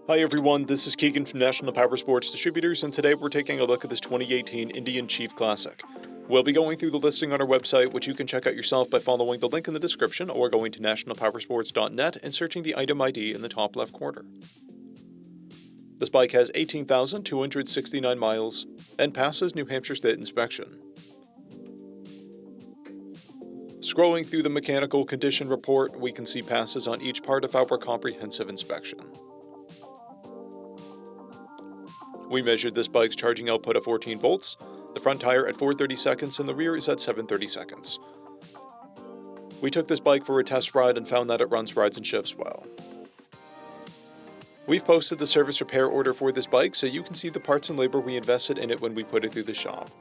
Hi everyone, this is Keegan from National Powersports Distributors, and today we're taking a look at this 2018 Indian Chief Classic. We'll be going through the listing on our website, which you can check out yourself by following the link in the description or going to nationalpowersports.net and searching the item ID in the top left corner. This bike has 18,269 miles and passes New Hampshire State inspection. Scrolling through the mechanical condition report, we can see passes on each part of our comprehensive inspection. We measured this bike's charging output at 14 volts, the front tire at 430 seconds, and the rear is at 730 seconds. We took this bike for a test ride and found that it runs, rides, and shifts well. We've posted the service repair order for this bike so you can see the parts and labor we invested in it when we put it through the shop.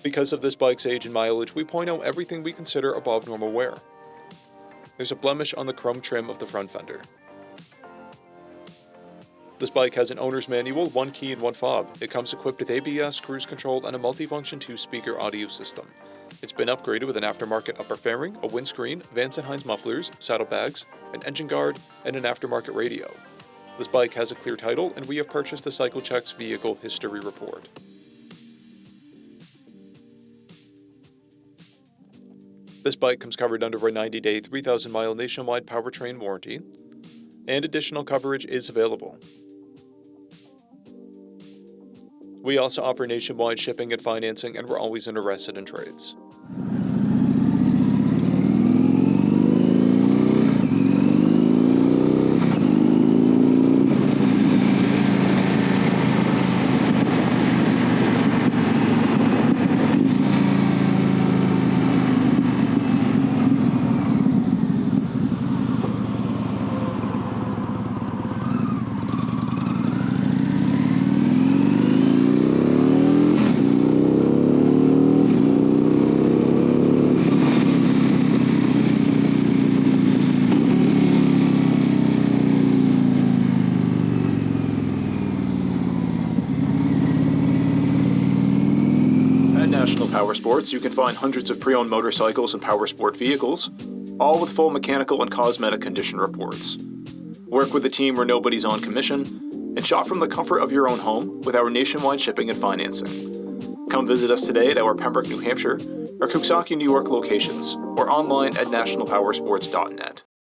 Because of this bike's age and mileage, we point out everything we consider above normal wear. There's a blemish on the chrome trim of the front fender. This bike has an owner's manual, 1 key and 1 fob. It comes equipped with ABS, cruise control, and a multifunction 2-speaker audio system. It's been upgraded with an aftermarket upper fairing, a windscreen, Vance & Hines mufflers, saddlebags, an engine guard, and an aftermarket radio. This bike has a clear title, and we have purchased the CycleCheck's vehicle history report. This bike comes covered under a 90-day, 3,000-mile nationwide powertrain warranty, and additional coverage is available. We also offer nationwide shipping and financing, and we're always interested in trades. At National Powersports, you can find hundreds of pre-owned motorcycles and powersport vehicles, all with full mechanical and cosmetic condition reports. Work with a team where nobody's on commission, and shop from the comfort of your own home with our nationwide shipping and financing. Come visit us today at our Pembroke, New Hampshire, or Coxsackie, New York locations, or online at nationalpowersports.net.